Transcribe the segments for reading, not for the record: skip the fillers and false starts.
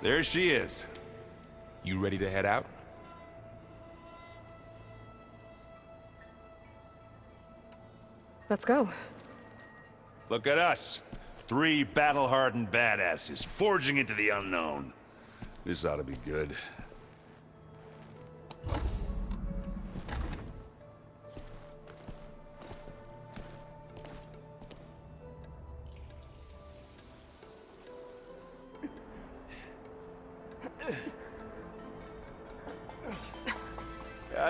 There she is. You ready to head out? Let's go. Look at us. 3 battle-hardened badasses forging into the unknown. This ought to be good.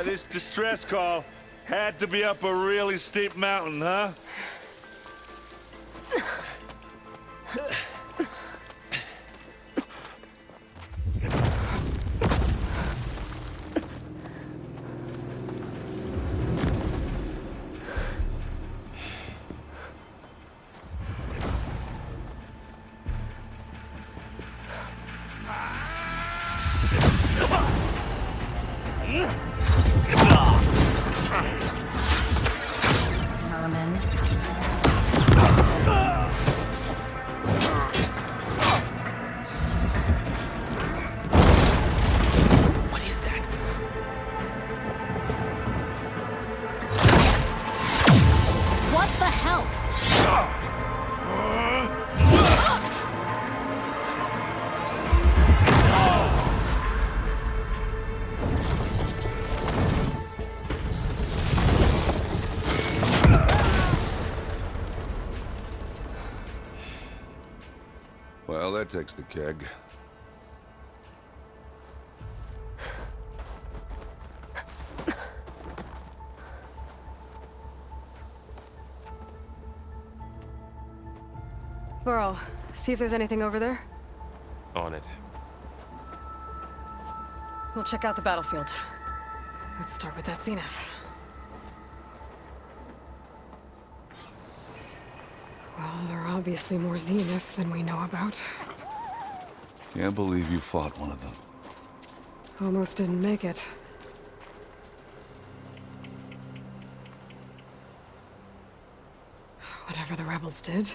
This distress call had to be up a really steep mountain, huh? Well, that takes the keg. Burrow, see if there's anything over there. On it. We'll check out the battlefield. Let's start with that zenith. Well, there are obviously more zeniths than we know about. Can't believe you fought one of them. Almost didn't make it. Whatever the rebels did,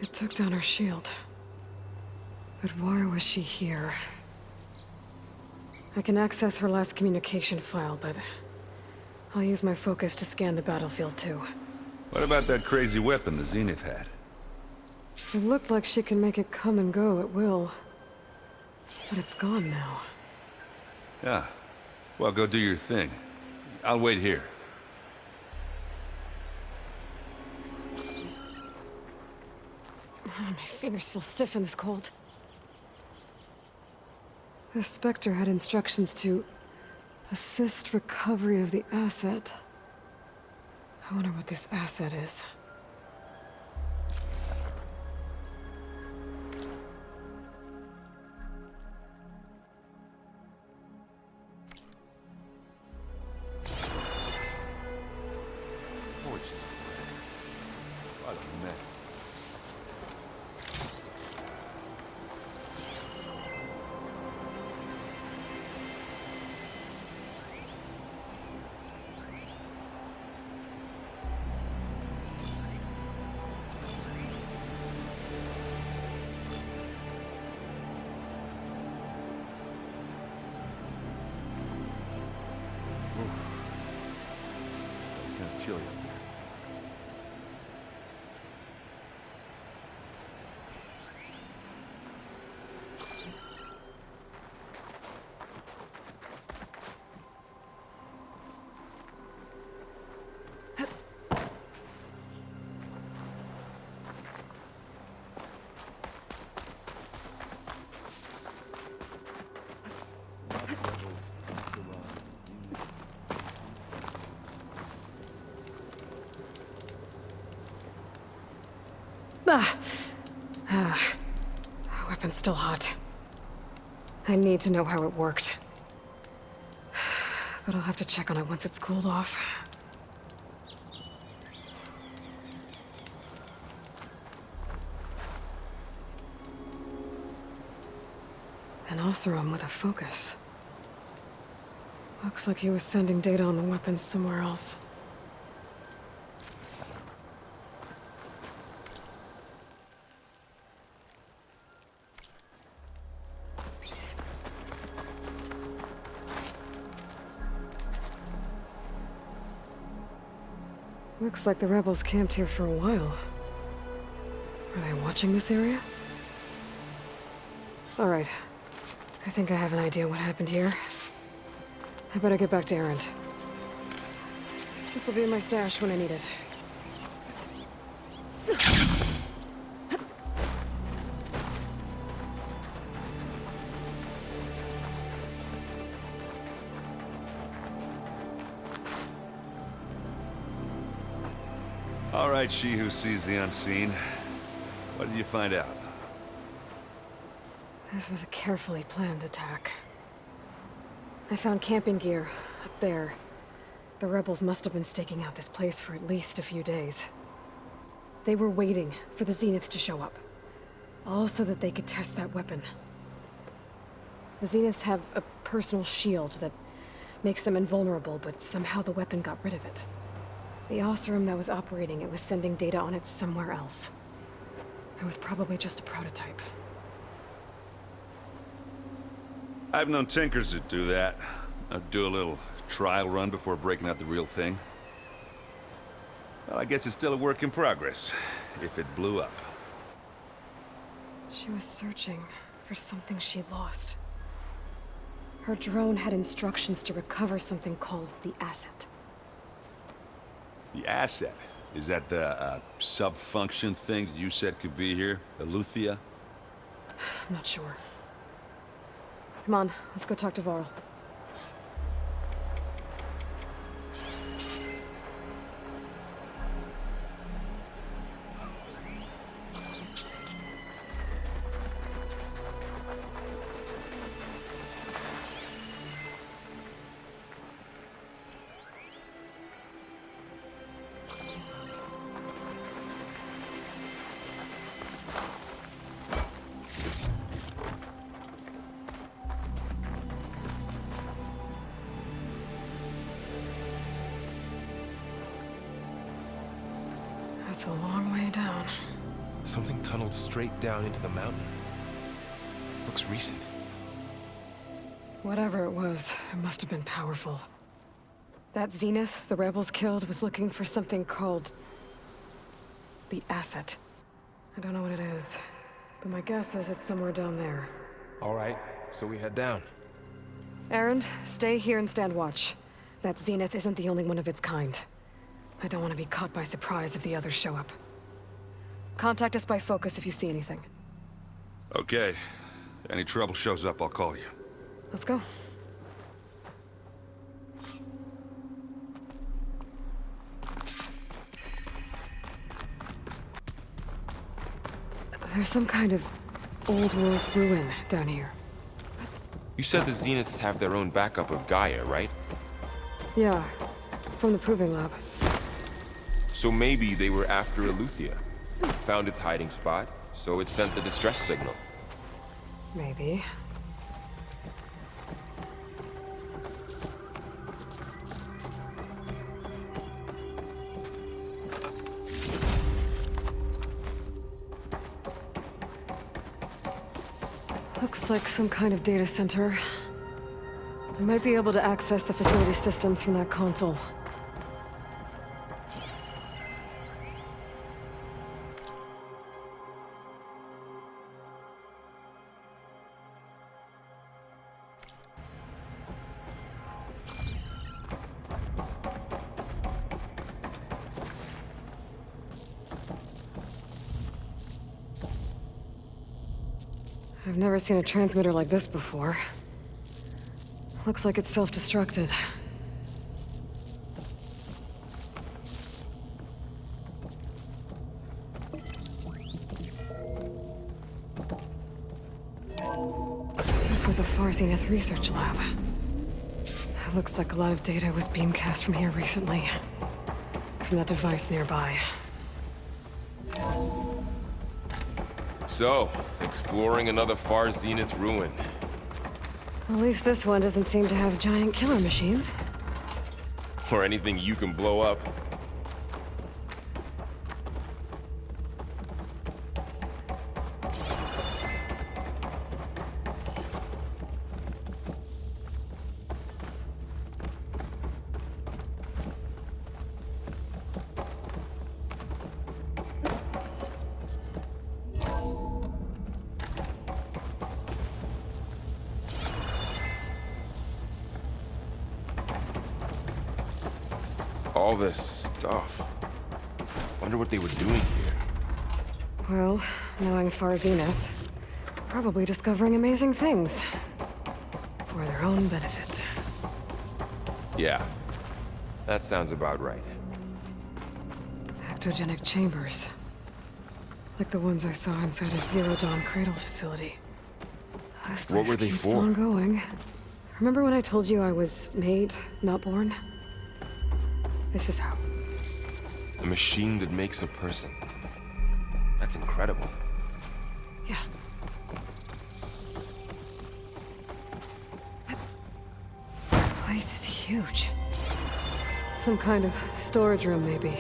it took down our shield. But why was she here? I can access her last communication file, but I'll use my focus to scan the battlefield too. What about that crazy weapon the Zenith had? It looked like she can make it come and go at will. But it's gone now. Yeah. Well, go do your thing. I'll wait here. My fingers feel stiff in this cold. The Spectre had instructions to assist recovery of the asset. I wonder what this asset is. What a mess. Kind of chilly up there. Weapon's still hot. I need to know how it worked. But I'll have to check on it once it's cooled off. An Oseram with a focus. Looks like he was sending data on the weapons somewhere else. Looks like the rebels camped here for a while. Are they watching this area? Alright. I think I have an idea what happened here. I better get back to Erend. This'll be in my stash when I need it. All right, she who sees the unseen. What did you find out? This was a carefully planned attack. I found camping gear up there. The rebels must have been staking out this place for at least a few days. They were waiting for the Zeniths to show up. All so that they could test that weapon. The Zeniths have a personal shield that makes them invulnerable, but somehow the weapon got rid of it. The Oseram that was operating it was sending data on it somewhere else. It was probably just a prototype. I've known tinkers that do that. Do a little trial run before breaking out the real thing. Well, I guess it's still a work in progress, if it blew up. She was searching for something she lost. Her drone had instructions to recover something called the asset. The asset? Is that the sub-function thing that you said could be here? Eleuthia? I'm not sure. Come on, let's go talk to Varl. That's a long way down. Something tunneled straight down into the mountain. Looks recent. Whatever it was, it must have been powerful. That Zenith the rebels killed was looking for something called the asset. I don't know what it is, but my guess is it's somewhere down there. All right, so we head down. Erend, stay here and stand watch. That Zenith isn't the only one of its kind. I don't want to be caught by surprise if the others show up. Contact us by focus if you see anything. Okay. Any trouble shows up, I'll call you. Let's go. There's some kind of old-world ruin down here. You said the Zeniths have their own backup of Gaia, right? Yeah, from the proving lab. So maybe they were after Eleuthia. Found its hiding spot, so it sent the distress signal. Maybe. Looks like some kind of data center. We might be able to access the facility systems from that console. I've never seen a transmitter like this before. Looks like it's self-destructed. This was a Far Zenith research lab. It looks like a lot of data was beamcast from here recently. From that device nearby. So, exploring another Far Zenith ruin. At least this one doesn't seem to have giant killer machines. Or anything you can blow up. all this stuff. Wonder what they were doing here. Well, knowing Far Zenith, probably discovering amazing things. For their own benefit. Yeah, that sounds about right. Ectogenic chambers. Like the ones I saw inside a Zero Dawn cradle facility. This place What were they keeps for? on going. Remember when I told you I was made, not born? This is how. A machine that makes a person. That's incredible. Yeah. This place is huge. Some kind of storage room, maybe.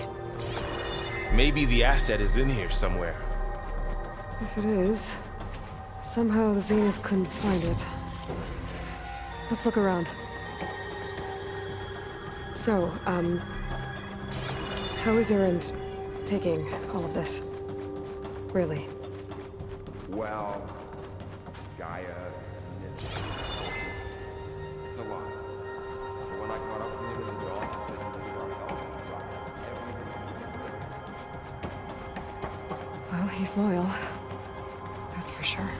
Maybe the asset is in here somewhere. If it is, somehow the Zenith couldn't find it. Let's look around. So, how is Erend taking all of this? Really? Well, Gaia, it's a lot. But when I caught up with him in the dawn, he said he needed our help. Well, he's loyal. That's for sure.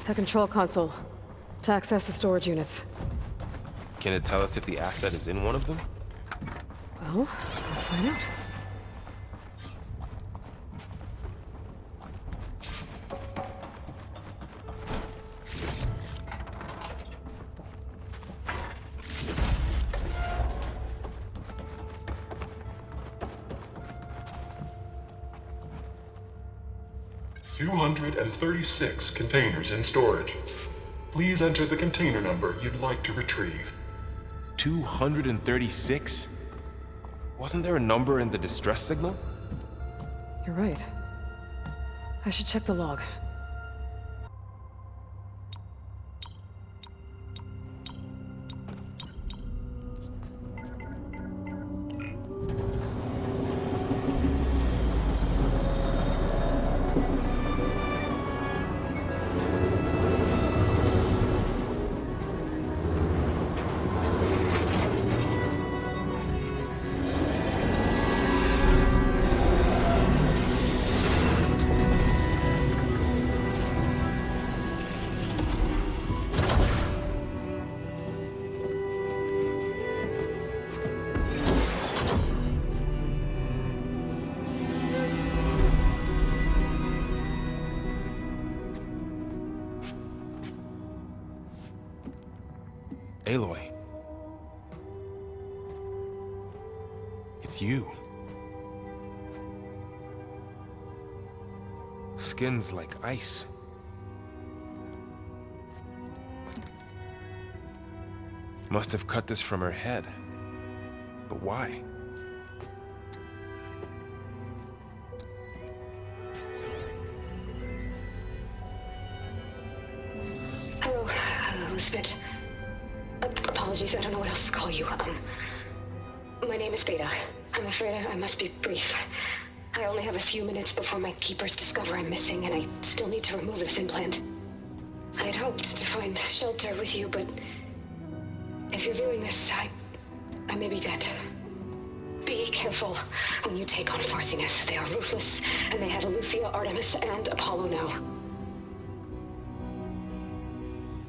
The control console. To access the storage units. Can it tell us if the asset is in one of them? Well, let's find out. "236 containers in storage. Please enter the container number you'd like to retrieve." 236? Wasn't there a number in the distress signal? You're right. I should check the log. Aloy. It's you. Skin's like ice. Must have cut this from her head. But why? Hello, Elizabeth. Apologies, I don't know what else to call you. My name is Beta. I'm afraid I must be brief. I only have a few minutes before my keepers discover I'm missing, and I still need to remove this implant. I had hoped to find shelter with you, but if you're viewing this, I may be dead. Be careful when you take on Far Zenith. They are ruthless, and they have Aletheia, Artemis, and Apollo now.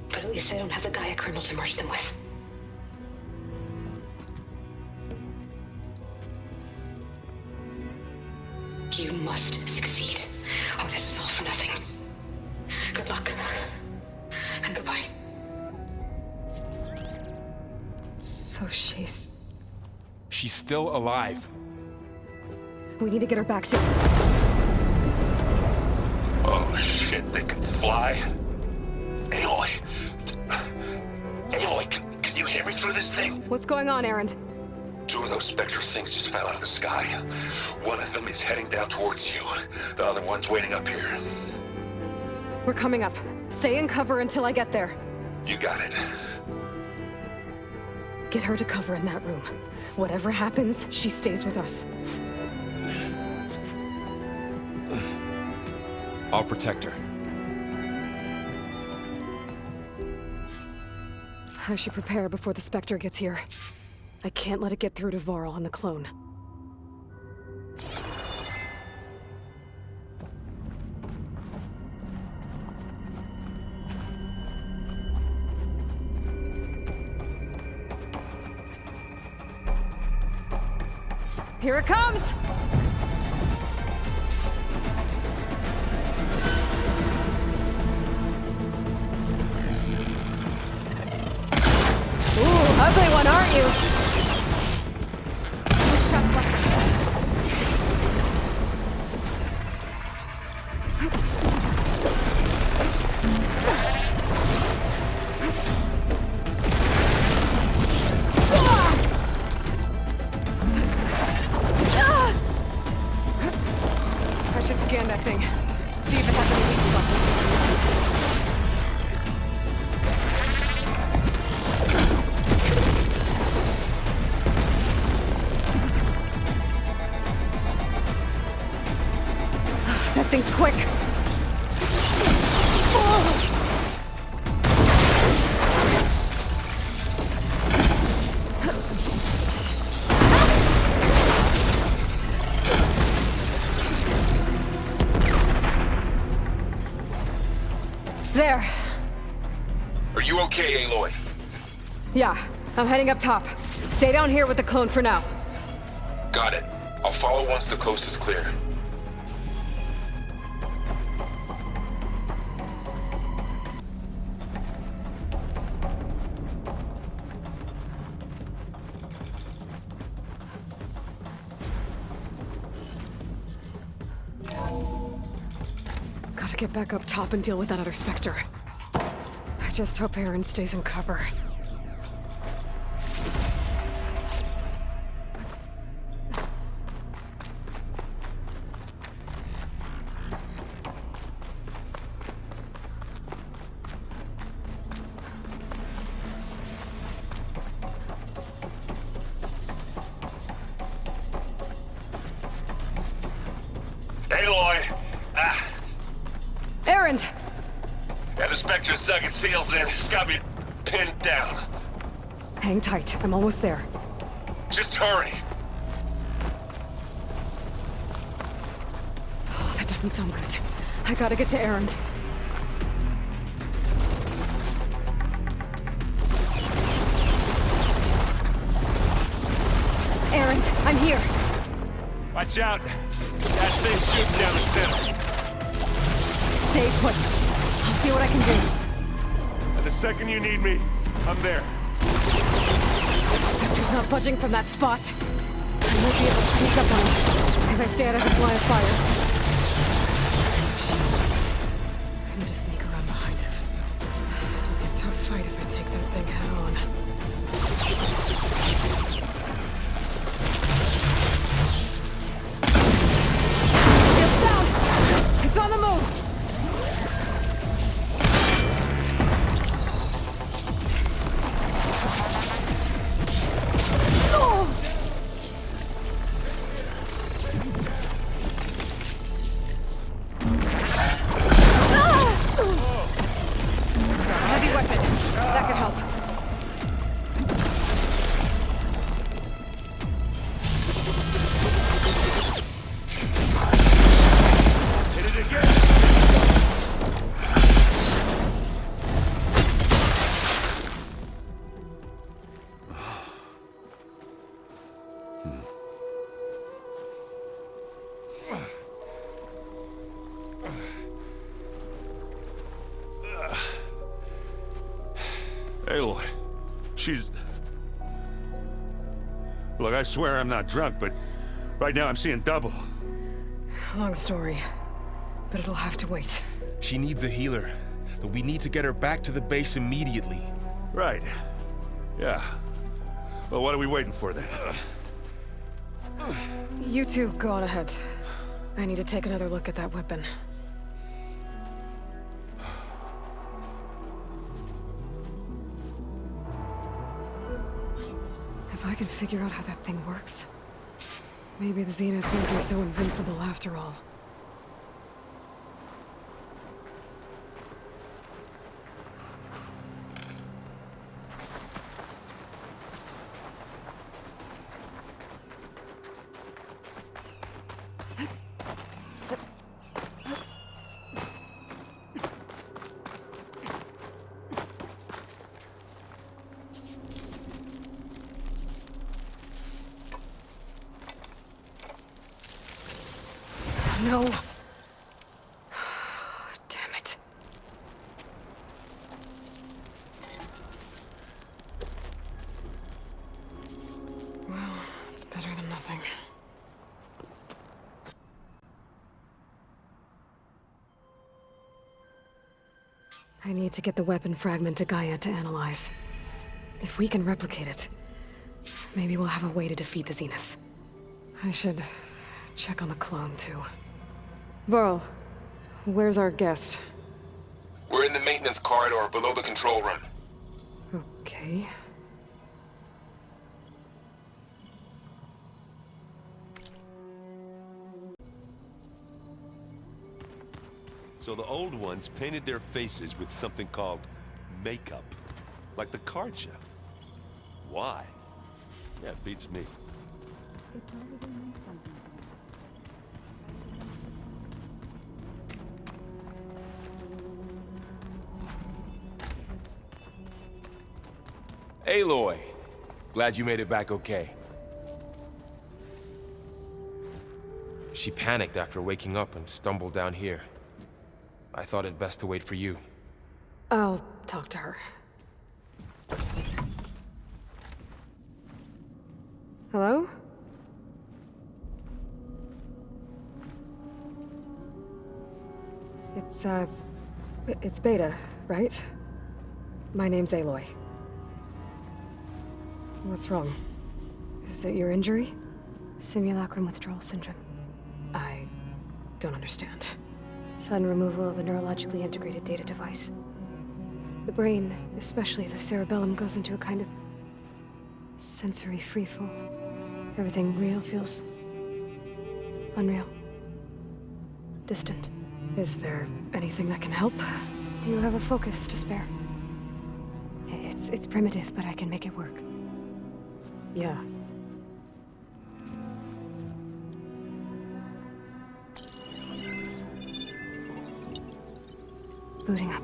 But at least they don't have the Gaia kernel to merge them with. You must succeed, or this was all for nothing. Good luck, and goodbye. So she's... She's still alive. We need to get her back to... Oh shit, they can fly? Aloy! Aloy, can you hear me through this thing? What's going on, Erend? Two of those spectral things just fell out of the sky. One of them is heading down towards you. The other one's waiting up here. We're coming up. Stay in cover until I get there. You got it. Get her to cover in that room. Whatever happens, she stays with us. I'll protect her. I should prepare before the Spectre gets here. I can't let it get through to Varl and the clone. Here it comes! Ooh, ugly one, aren't you? Which shots left? I should scan that thing. See if it has any weak spots. That thing's quick. There. Are you okay, Aloy? Yeah, I'm heading up top. Stay down here with the clone for now. Got it. I'll follow once the coast is clear. Gotta get back up top and deal with that other Spectre. I just hope Aaron stays in cover. Aloy! Aaron! Yeah, the Spectre's dug its heels in. It's got me pinned down. Hang tight, I'm almost there. Just hurry. Oh, that doesn't sound good. I gotta get to Aaron. Aaron, I'm here. Watch out! That thing's shooting down the center. Stay put. I'll see what I can do. And the second you need me, I'm there. The Spectre's not budging from that spot. I won't be able to sneak up on him if I stay out of his line of fire. I need to sneak around behind it. It'll be a tough fight if I take that thing head on. Shield down! It's on the move! Heavy weapon. That could help. Hit it again! Aloy, she's... Look, I swear I'm not drunk, but right now I'm seeing double. Long story, but it'll have to wait. She needs a healer, but we need to get her back to the base immediately. Right. Yeah. Well, what are we waiting for then? You two go on ahead. I need to take another look at that weapon. If I can figure out how that thing works, maybe the Zeniths won't be so invincible after all. no. Damn it. Well, it's better than nothing. I need to get the weapon fragment to Gaia to analyze. If we can replicate it, maybe we'll have a way to defeat the Zeniths. I should check on the clone, too. Varl, where's our guest? We're in the maintenance corridor below the control room. Okay. So the old ones painted their faces with something called makeup. Like the card show. Why? Yeah, it beats me. Aloy, glad you made it back okay. She panicked after waking up and stumbled down here. I thought it best to wait for you. I'll talk to her. Hello? It's Beta, right? My name's Aloy. What's wrong? Is it your injury? Simulacrum withdrawal syndrome. I don't understand. Sudden removal of a neurologically integrated data device. The brain, especially the cerebellum, goes into a kind of sensory freefall. Everything real feels unreal. Distant. Is there anything that can help? Do you have a focus to spare? It's primitive, but I can make it work. Yeah. Booting up.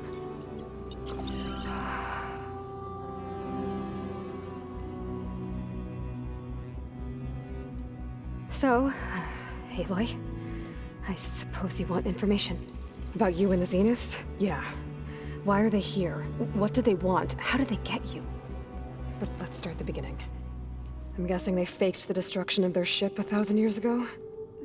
So, Aloy, I suppose you want information. About you and the Zeniths? Yeah. Why are they here? What do they want? How did they get you? But let's start the beginning. I'm guessing they faked the destruction of their ship 1,000 years ago?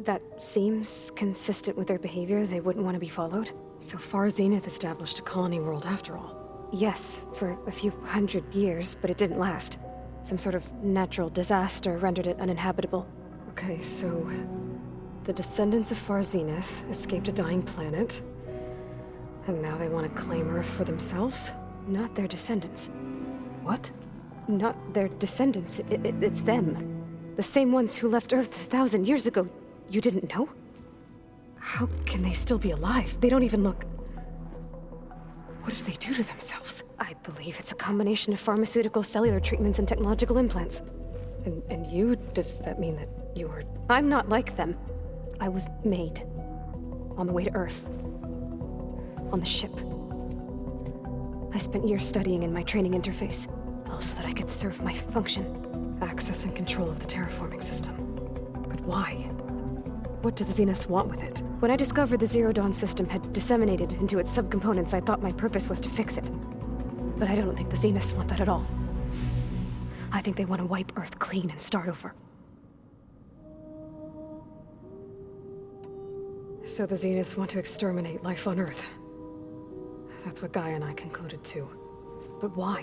That seems consistent with their behavior. They wouldn't want to be followed. So far, Zenith established a colony world after all. Yes, for a few hundred years, but it didn't last. Some sort of natural disaster rendered it uninhabitable. Okay, so the descendants of Far Zenith escaped a dying planet, and now they want to claim Earth for themselves? Not their descendants. What? Not their descendants. It's them. The same ones who left Earth 1,000 years ago. You didn't know? How can they still be alive? They don't even look... What did they do to themselves? I believe it's a combination of pharmaceutical, cellular treatments, and technological implants. And you? Does that mean that you were... I'm not like them. I was made. On the way to Earth. On the ship. I spent years studying in my training interface, all so that I could serve my function. Access and control of the terraforming system. But why? What do the Zeniths want with it? When I discovered the Zero Dawn system had disseminated into its subcomponents, I thought my purpose was to fix it. But I don't think the Zeniths want that at all. I think they want to wipe Earth clean and start over. So the Zeniths want to exterminate life on Earth. That's what Gaia and I concluded too. But why?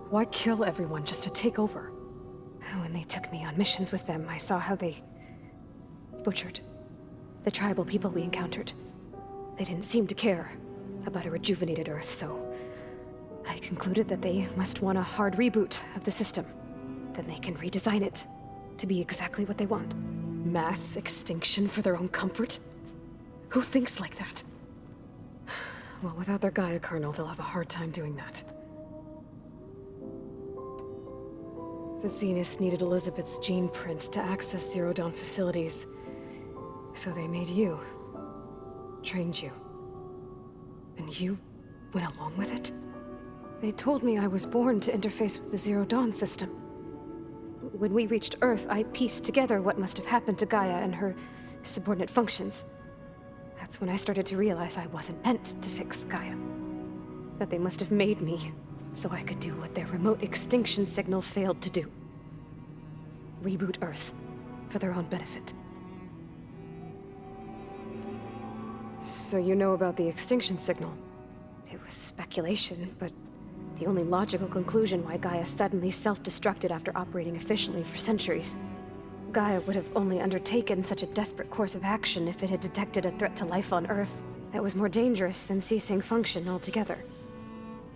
Why kill everyone just to take over? When they took me on missions with them, I saw how they butchered the tribal people we encountered. They didn't seem to care about a rejuvenated Earth, so I concluded that they must want a hard reboot of the system. Then they can redesign it to be exactly what they want. Mass extinction for their own comfort? Who thinks like that? Well, without their Gaia kernel, they'll have a hard time doing that. The Zeniths needed Elizabeth's gene print to access Zero Dawn facilities. So they made you. Trained you. And you went along with it? They told me I was born to interface with the Zero Dawn system. When we reached Earth, I pieced together what must have happened to Gaia and her subordinate functions. That's when I started to realize I wasn't meant to fix Gaia. That they must have made me so I could do what their remote extinction signal failed to do. Reboot Earth for their own benefit. So you know about the extinction signal? It was speculation, but the only logical conclusion why Gaia suddenly self-destructed after operating efficiently for centuries. Gaia would have only undertaken such a desperate course of action if it had detected a threat to life on Earth that was more dangerous than ceasing function altogether.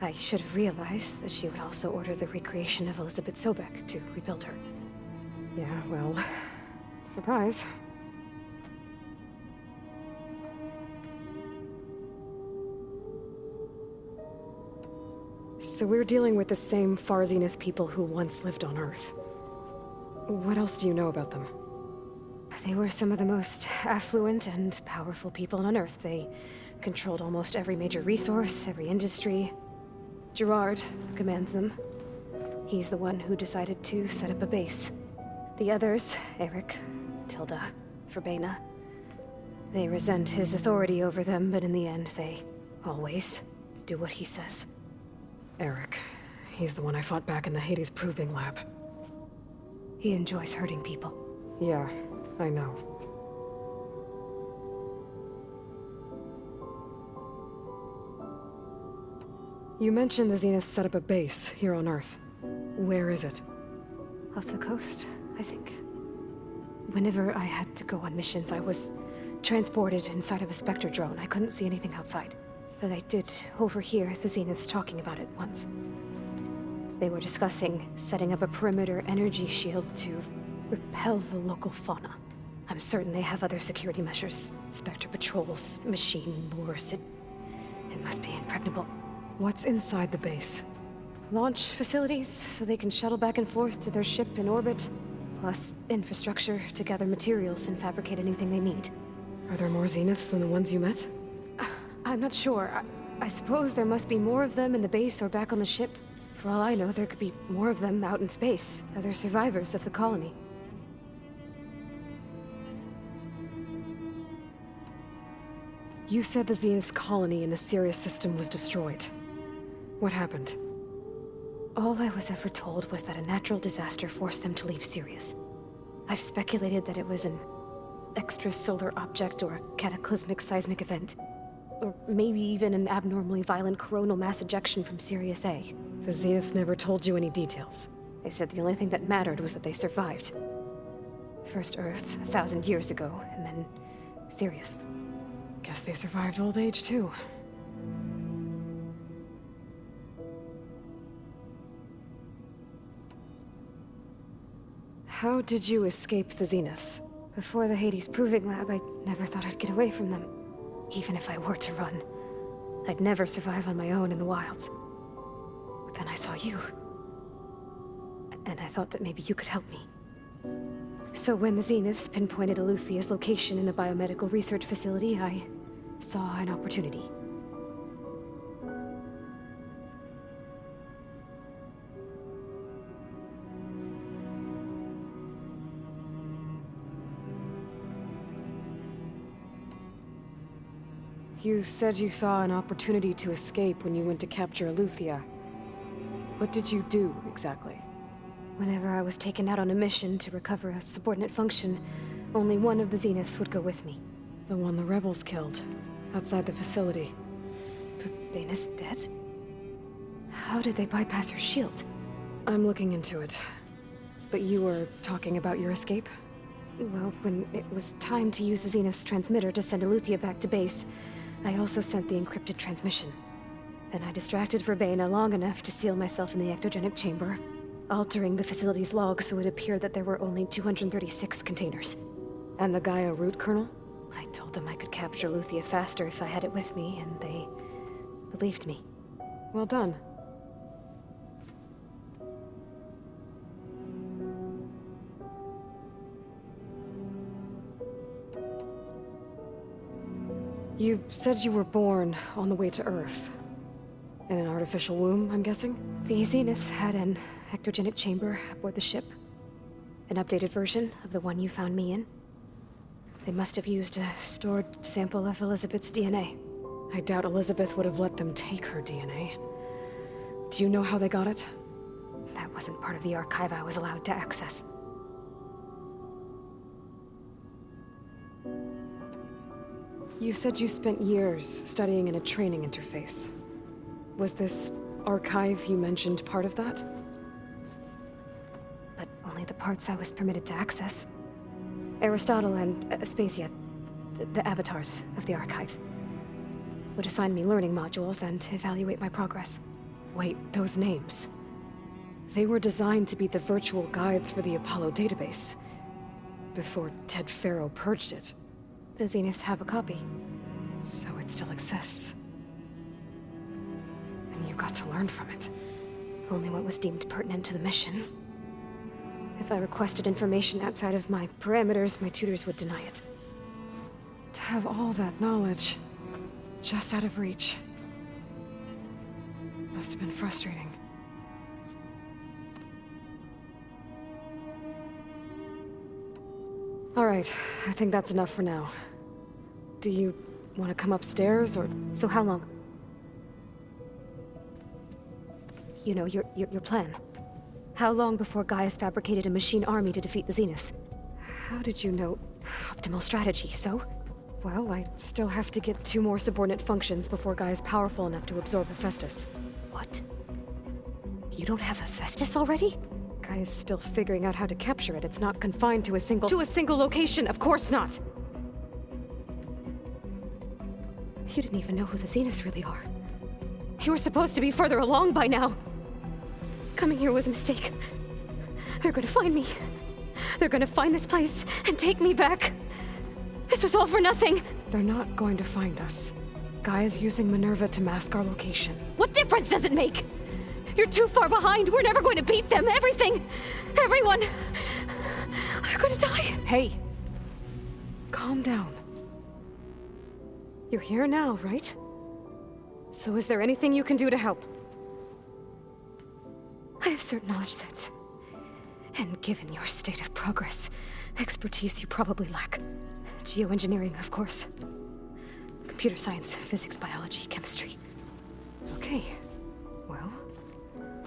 I should have realized that she would also order the recreation of Elizabeth Sobek to rebuild her. Yeah, well, surprise. So we're dealing with the same Far Zenith people who once lived on Earth. What else do you know about them? They were some of the most affluent and powerful people on Earth. They controlled almost every major resource, every industry. Gerard commands them. He's the one who decided to set up a base. The others, Eric, Tilda, Verbena, they resent his authority over them, but in the end, they always do what he says. Eric. He's the one I fought back in the Hades Proving Lab. He enjoys hurting people. Yeah, I know. You mentioned the Zenith set up a base here on Earth. Where is it? Off the coast, I think. Whenever I had to go on missions, I was transported inside of a Spectre drone. I couldn't see anything outside. But I did overhear the Zeniths talking about it once. They were discussing setting up a perimeter energy shield to repel the local fauna. I'm certain they have other security measures. Spectre patrols, machine lures. It must be impregnable. What's inside the base? Launch facilities, so they can shuttle back and forth to their ship in orbit. Plus infrastructure to gather materials and fabricate anything they need. Are there more Zeniths than the ones you met? I'm not sure. I suppose there must be more of them in the base or back on the ship. For all I know, there could be more of them out in space, other survivors of the colony. You said the Zenith's colony in the Sirius system was destroyed. What happened? All I was ever told was that a natural disaster forced them to leave Sirius. I've speculated that it was an extrasolar object or a cataclysmic seismic event. Or maybe even an abnormally violent coronal mass ejection from Sirius A. The Zeniths never told you any details. They said the only thing that mattered was that they survived. First Earth, 1,000 years ago, and then Sirius. Guess they survived old age, too. How did you escape the Zeniths? Before the Hades Proving Lab, I never thought I'd get away from them. Even if I were to run, I'd never survive on my own in the wilds. But then I saw you. And I thought that maybe you could help me. So when the Zeniths pinpointed Eluthia's location in the biomedical research facility, I saw an opportunity. You said you saw an opportunity to escape when you went to capture Eluthia. What did you do, exactly? Whenever I was taken out on a mission to recover a subordinate function, only one of the Zeniths would go with me. The one the rebels killed, outside the facility. Verbena's dead? How did they bypass her shield? I'm looking into it. But you were talking about your escape? Well, when it was time to use the Zenith's transmitter to send Eluthia back to base, I also sent the encrypted transmission. Then I distracted Verbena long enough to seal myself in the ectogenic chamber, altering the facility's log so it appeared that there were only 236 containers. And the Gaia root kernel? I told them I could capture Eluthia faster if I had it with me, and they believed me. Well done. You said you were born on the way to Earth. In an artificial womb, I'm guessing? The Zeniths had an ectogenic chamber aboard the ship. An updated version of the one you found me in. They must have used a stored sample of Elizabeth's DNA. I doubt Elizabeth would have let them take her DNA. Do you know how they got it? That wasn't part of the archive I was allowed to access. You said you spent years studying in a training interface. Was this archive you mentioned part of that? But only the parts I was permitted to access. Aristotle and Aspasia, the avatars of the archive, would assign me learning modules and evaluate my progress. Wait, those names. They were designed to be the virtual guides for the Apollo database. Before Ted Faro purged it. The Zeniths have a copy. So it still exists. And you got to learn from it. Only what was deemed pertinent to the mission. If I requested information outside of my parameters, my tutors would deny it. To have all that knowledge, just out of reach. Must have been frustrating. All right, I think that's enough for now. Do you want to come upstairs, or...? So how long? You know, your plan. How long before Gaius fabricated a machine army to defeat the Zeniths? How did you know? Optimal strategy, so? Well, I still have to get 2 more subordinate functions before Gaia's powerful enough to absorb Hephaestus. What? You don't have Hephaestus already? Gaia's still figuring out how to capture it. It's not confined to a single location, of course not! You didn't even know who the Zeniths really are. You were supposed to be further along by now. Coming here was a mistake. They're gonna find me. They're gonna find this place and take me back. This was all for nothing. They're not going to find us. Gaia's using Minerva to mask our location. What difference does it make? You're too far behind. We're never going to beat them. Everything. Everyone. They're gonna die. Hey. Calm down. You're here now, right? So is there anything you can do to help? I have certain knowledge sets. And given your state of progress, expertise you probably lack. Geoengineering, of course. Computer science, physics, biology, chemistry. Okay. Well,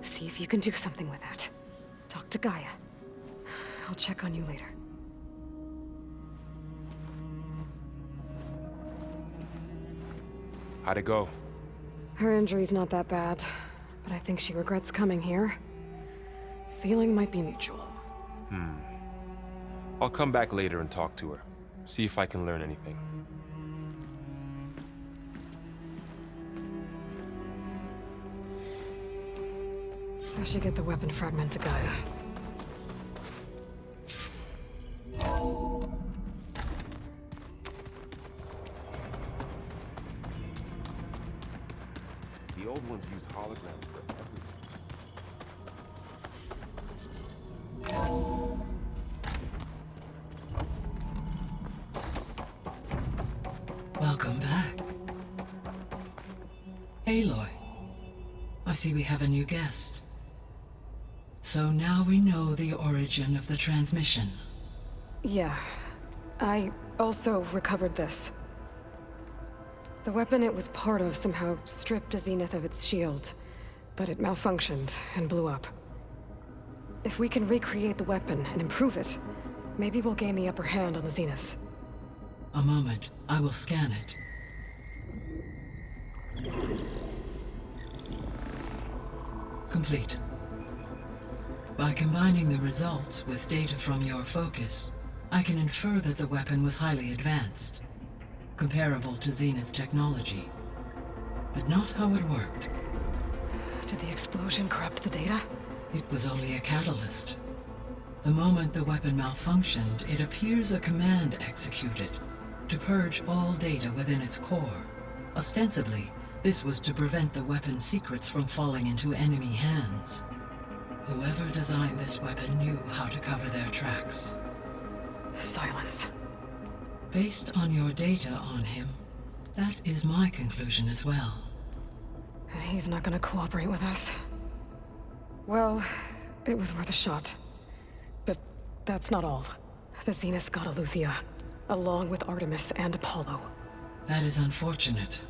see if you can do something with that. Talk to Gaia. I'll check on you later. How'd it go? Her injury's not that bad, but I think she regrets coming here. Feeling might be mutual. I'll come back later and talk to her. See if I can learn anything. I should get the weapon fragment to Gaia. The old ones use holograms for everything. Welcome back. Aloy, I see we have a new guest. So now we know the origin of the transmission. Yeah. I also recovered this. The weapon it was part of somehow stripped a Zenith of its shield, but it malfunctioned and blew up. If we can recreate the weapon and improve it, maybe we'll gain the upper hand on the Zeniths. A moment, I will scan it. Complete. By combining the results with data from your focus, I can infer that the weapon was highly advanced, comparable to Zenith technology, but not how it worked. Did the explosion corrupt the data? It was only a catalyst. The moment the weapon malfunctioned, it appears a command executed to purge all data within its core. Ostensibly, this was to prevent the weapon's secrets from falling into enemy hands. Whoever designed this weapon knew how to cover their tracks. Silence. Based on your data on him, that is my conclusion as well. And he's not gonna cooperate with us. Well, it was worth a shot. But that's not all. The Zeniths got Aletheia. along with Artemis and Apollo. That is unfortunate.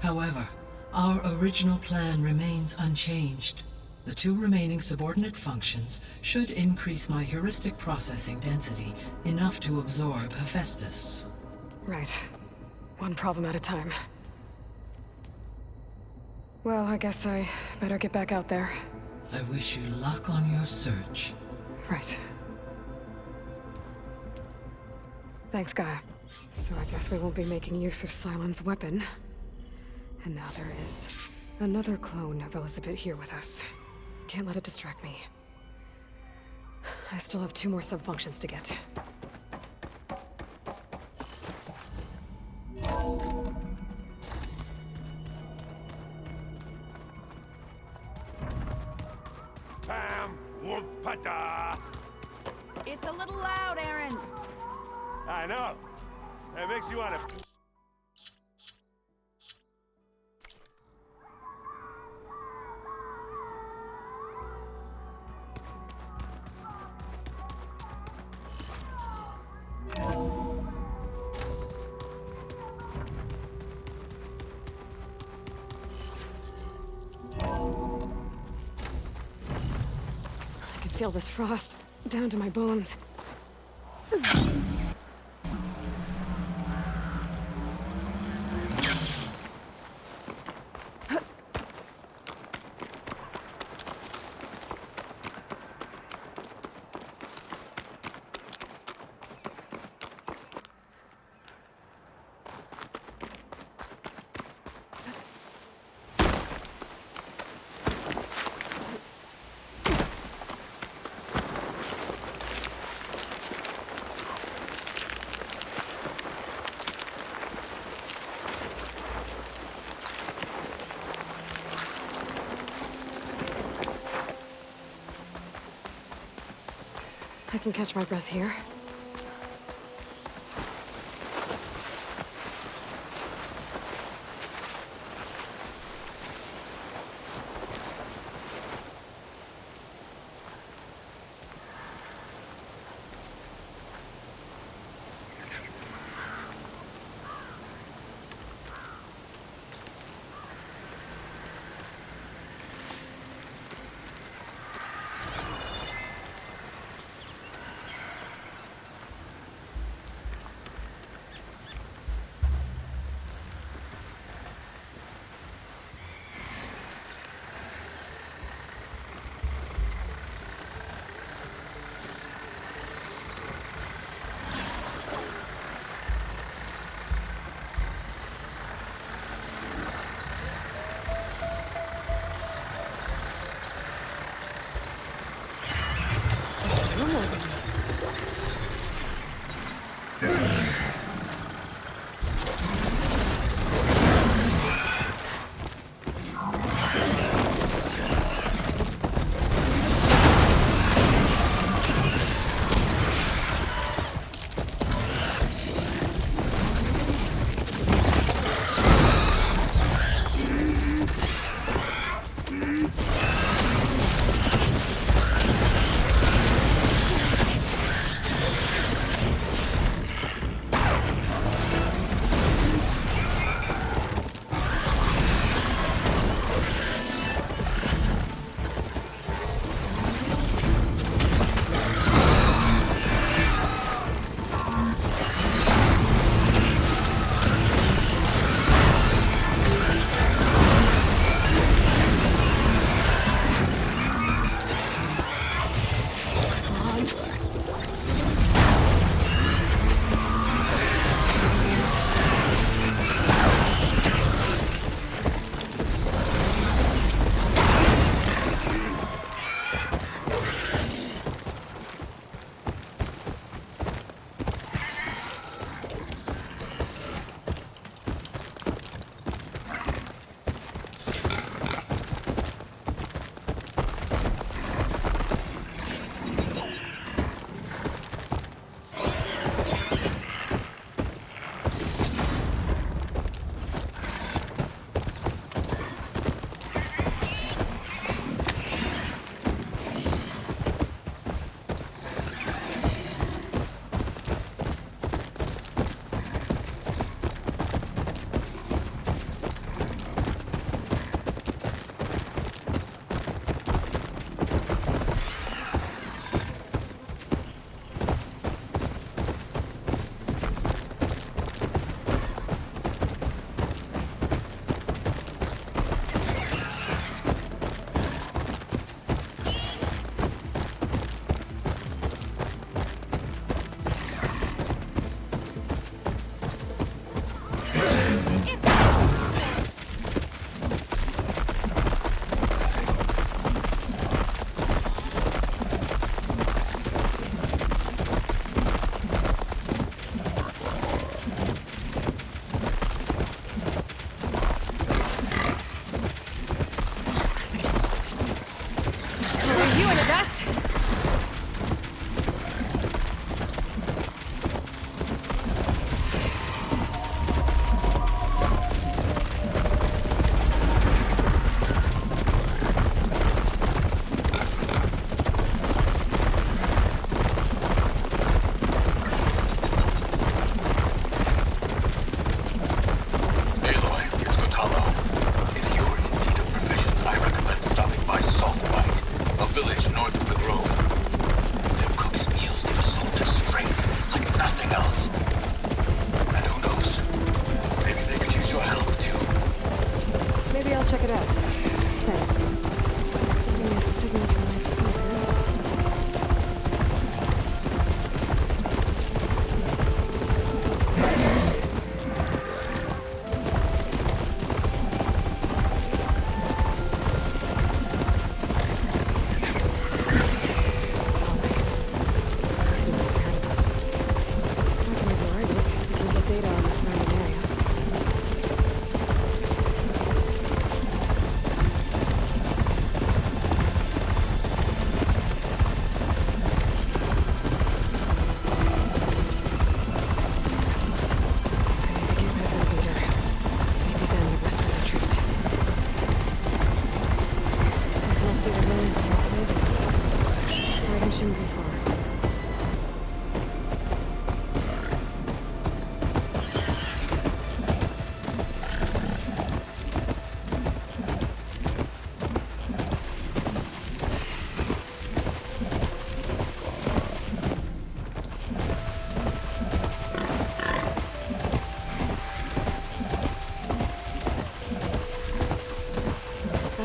However, our original plan remains unchanged. The 2 remaining subordinate functions should increase my heuristic processing density enough to absorb Hephaestus. Right. One problem at a time. Well, I guess I better get back out there. I wish you luck on your search. Right. Thanks, Gaia. So I guess we won't be making use of Cylon's weapon. And now there is another clone of Elizabeth here with us. Can't let it distract me. I still have 2 more subfunctions to get. Bam! Whoop-a-da! It's a little loud, Aaron. I know. That makes you want to... I can feel this frost down to my bones. I can catch my breath here.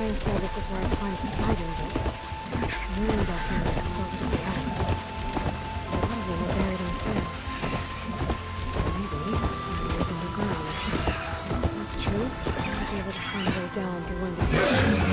Gaia said this is where I'd find Poseidon, but ruins out here are dispersed to the islands. A lot of them are buried in the sand. So maybe Poseidon is underground. If that's true, I might be able to find a way down through one of these structures.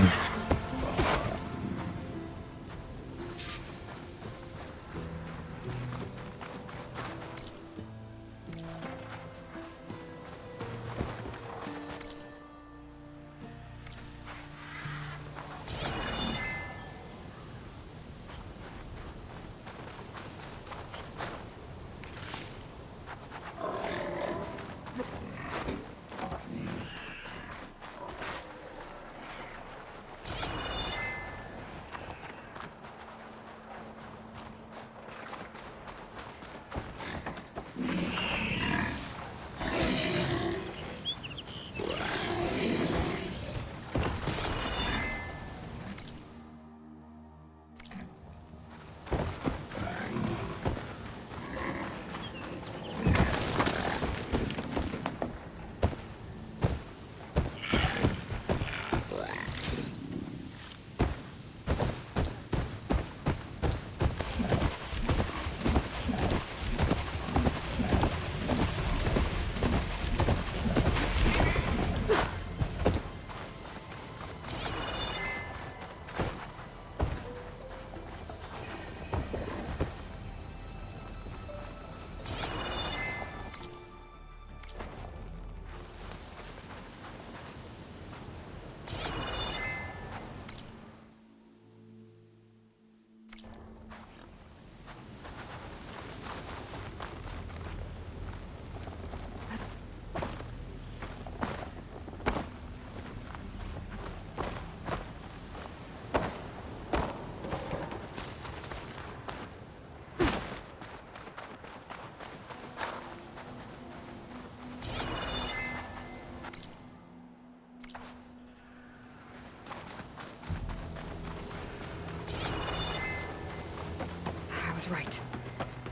I was right.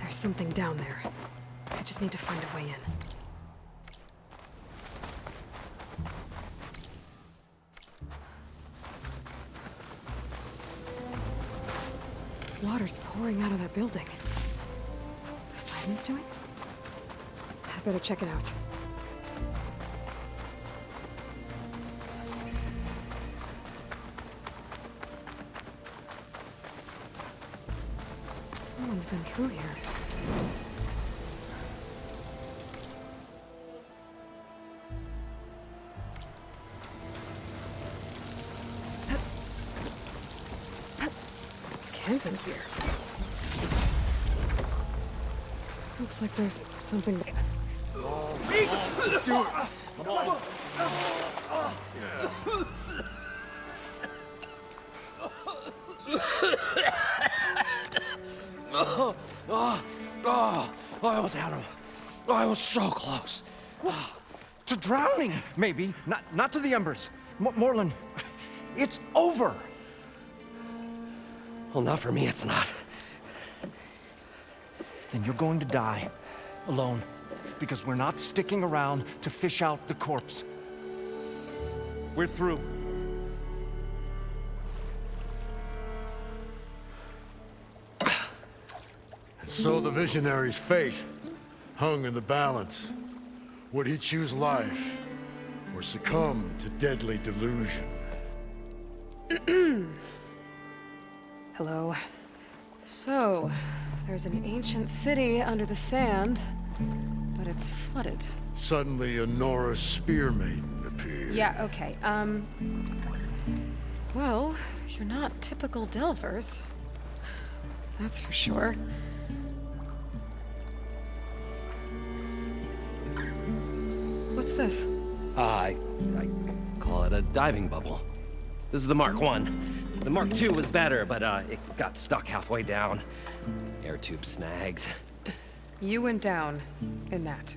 There's something down there. I just need to find a way in. Water's pouring out of that building. Poseidon's doing? I better check it out. Someone's been through here. Camping gear. Looks like there's something. I almost had him. I was so close. To drowning, maybe. Not to the embers. Morlun, it's over. Well, not for me, it's not. Then you're going to die. Alone. Because we're not sticking around to fish out the corpse. We're through. So the visionary's fate hung in the balance. Would he choose life or succumb to deadly delusion? Hello. So, there's an ancient city under the sand, but it's flooded. Suddenly, a Nora spear maiden appeared. Yeah, okay. Well, you're not typical Delvers. That's for sure. What's this? I call it a diving bubble. This is the Mark 1. The Mark 2 was better, but it got stuck halfway down. Air tube snagged. You went down in that.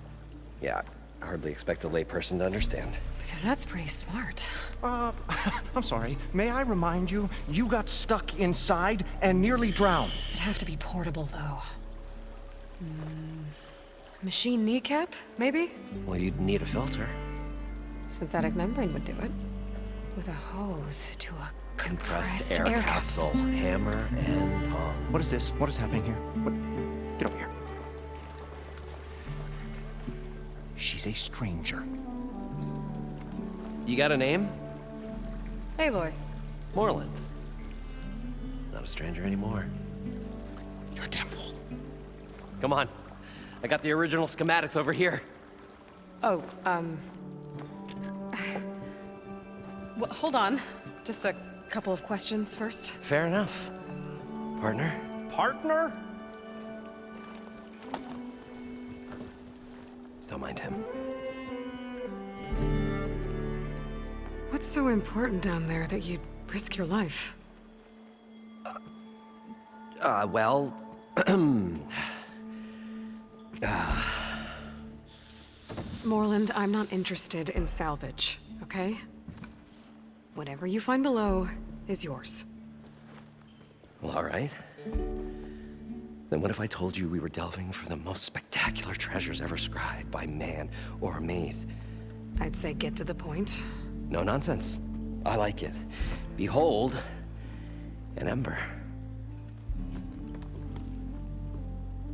Yeah, I hardly expect a layperson to understand. Because that's pretty smart. I'm sorry. May I remind you, you got stuck inside and nearly drowned. It'd have to be portable, though. Machine kneecap, maybe? Well, you'd need a filter. Synthetic membrane would do it. with a hose to a Compressed compressed air capsule, hammer, and tongs. What is this? What is happening here? What? Get over here. She's a stranger. You got a name? Aloy. Moreland. Not a stranger anymore. You're a damn fool. Come on. I got the original schematics over here. Oh, well, hold on. Just a couple of questions first. Fair enough. Partner? Partner? Don't mind him. What's so important down there that you'd risk your life? Well... Moreland, I'm not interested in salvage, okay? Whatever you find below is yours. Well, all right. Then what if I told you we were delving for the most spectacular treasures ever scribed by man or maid? I'd say get to the point. No nonsense. I like it. Behold, an ember.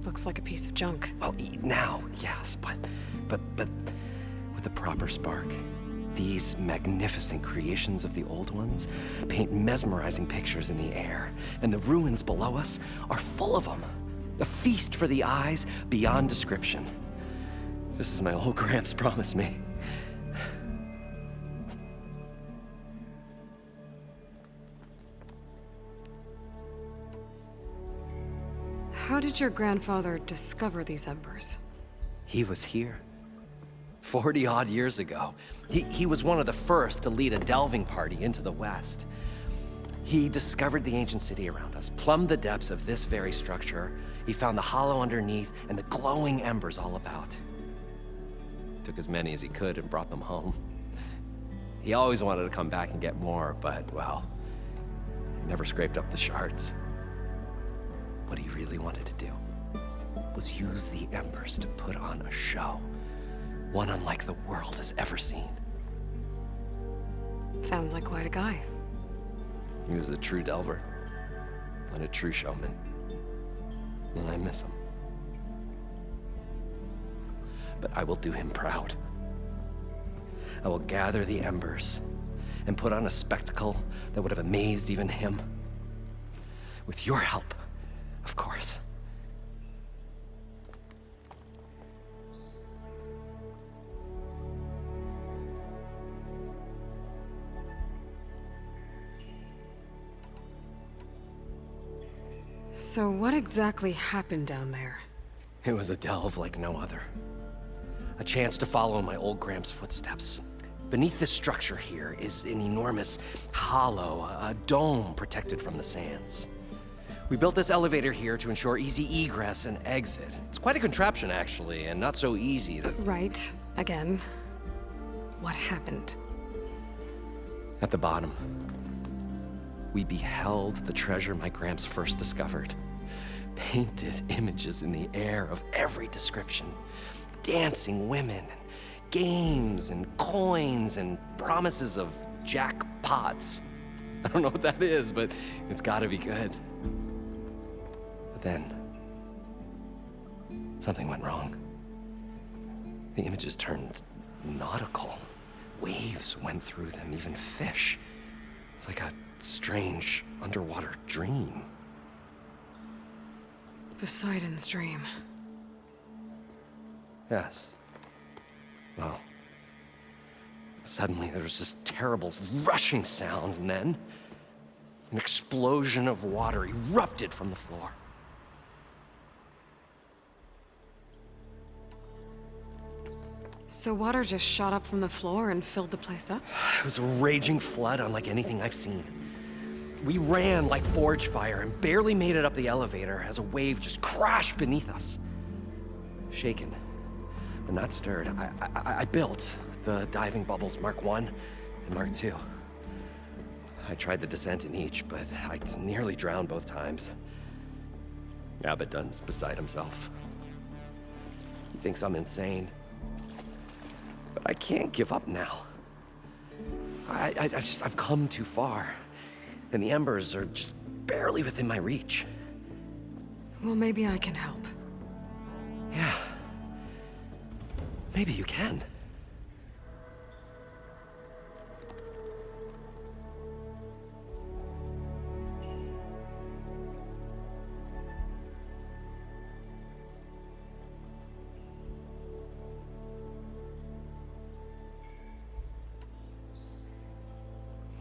Looks like a piece of junk. Well, now, yes, but with a proper spark. These magnificent creations of the old ones paint mesmerizing pictures in the air, and the ruins below us are full of them. A feast for the eyes beyond description. Just as my old Gramps promised me. How did your grandfather discover these embers? He was here. 40-odd years ago. He was one of the first to lead a delving party into the West. He discovered the ancient city around us, plumbed the depths of this very structure. He found the hollow underneath and the glowing embers all about. Took as many as he could and brought them home. He always wanted to come back and get more, but, well, he never scraped up the shards. What he really wanted to do was use the embers to put on a show. One unlike the world has ever seen. Sounds like quite a guy. He was a true delver and a true showman. And I miss him. But I will do him proud. I will gather the embers and put on a spectacle that would have amazed even him. With your help, of course. So what exactly happened down there? It was a delve like no other. A chance to follow my old Gramps' footsteps. Beneath this structure here is an enormous hollow, a dome protected from the sands. We built this elevator here to ensure easy egress and exit. It's quite a contraption, actually, and not so easy to... Right. Again. What happened? At the bottom, we beheld the treasure my Gramps first discovered. Painted images in the air of every description. Dancing women, games and coins and promises of jackpots. I don't know what that is, but it's gotta be good. But then, something went wrong. The images turned nautical. Waves went through them, even fish. It's like a strange underwater dream. Poseidon's dream. Yes. Well, suddenly there was this terrible rushing sound, and then an explosion of water erupted from the floor. So water just shot up from the floor and filled the place up? It was a raging flood unlike anything I've seen. We ran like forge fire and barely made it up the elevator as a wave just crashed beneath us. Shaken, but not stirred, I built the diving bubbles Mark I and Mark II. I tried the descent in each, but I nearly drowned both times. Abaddon's beside himself. He thinks I'm insane. But I can't give up now. I've come too far. And the embers are just barely within my reach. Well, maybe I can help. Yeah. Maybe you can.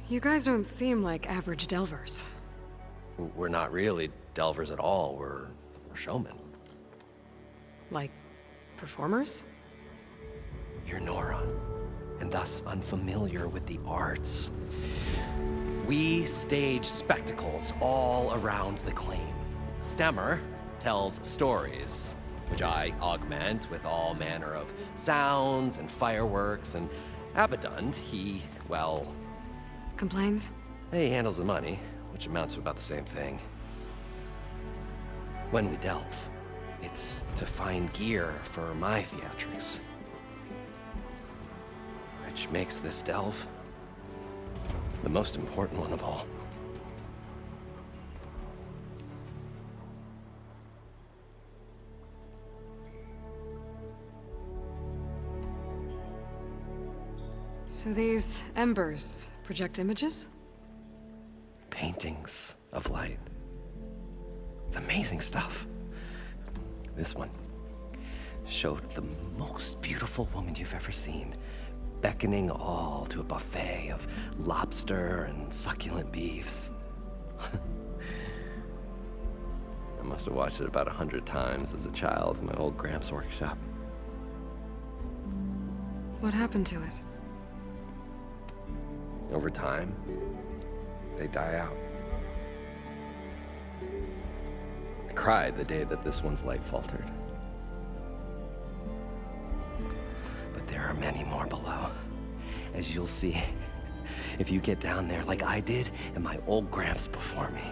You guys don't seem like average delvers. We're not really delvers at all. We're showmen. Like, performers? You're Nora, and thus unfamiliar with the arts. We stage spectacles all around the claim. Stemmer tells stories, which I augment with all manner of sounds and fireworks, and Abaddon, he, well... Complains? He handles the money, which amounts to about the same thing. When we delve, it's to find gear for my theatrics. Which makes this delve the most important one of all. So these embers project images? Paintings of light. It's amazing stuff. This one showed the most beautiful woman you've ever seen, beckoning all to a buffet of lobster and succulent beefs. I must have watched it about 100 times as a child in my old Gramps' workshop. What happened to it? Over time, they die out. I cried the day that this one's light faltered. But there are many more below, as you'll see if you get down there like I did and my old Gramps before me.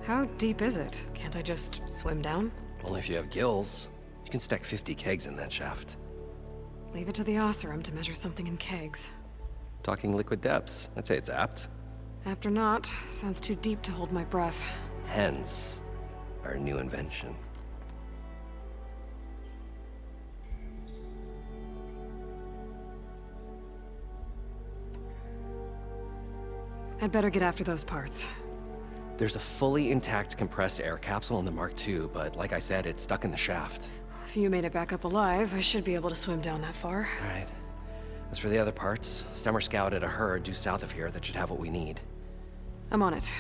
How deep is it? Can't I just swim down? Only if you have gills. You can stack 50 kegs in that shaft. Leave it to the Oseram to measure something in kegs. Talking liquid depths, I'd say it's apt. Apt or not, sounds too deep to hold my breath. Hence, our new invention. I'd better get after those parts. There's a fully intact compressed air capsule in the Mark II, but like I said, it's stuck in the shaft. If you made it back up alive, I should be able to swim down that far. All right. As for the other parts, Stemmer scouted a herd due south of here that should have what we need. I'm on it.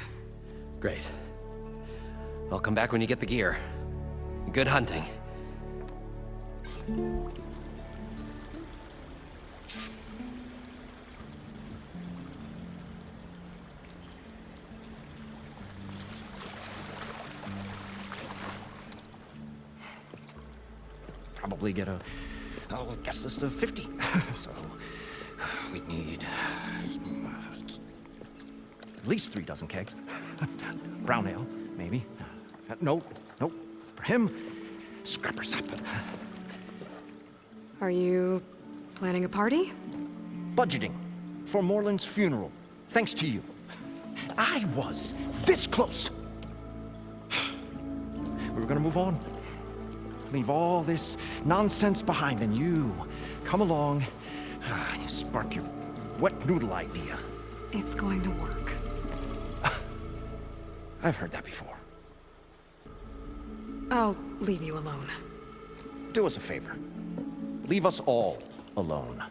Great. I'll come back when you get the gear. Good hunting. Probably get a guest list of 50. So we need at least 3 dozen kegs. Brown ale, maybe. No. For him, scrapper sap. Are you planning a party? Budgeting for Moreland's funeral, thanks to you. I was this close. We were gonna move on. Leave all this nonsense behind, and you come along, you spark your wet noodle idea. It's going to work. I've heard that before. I'll leave you alone. Do us a favor. Leave us all alone.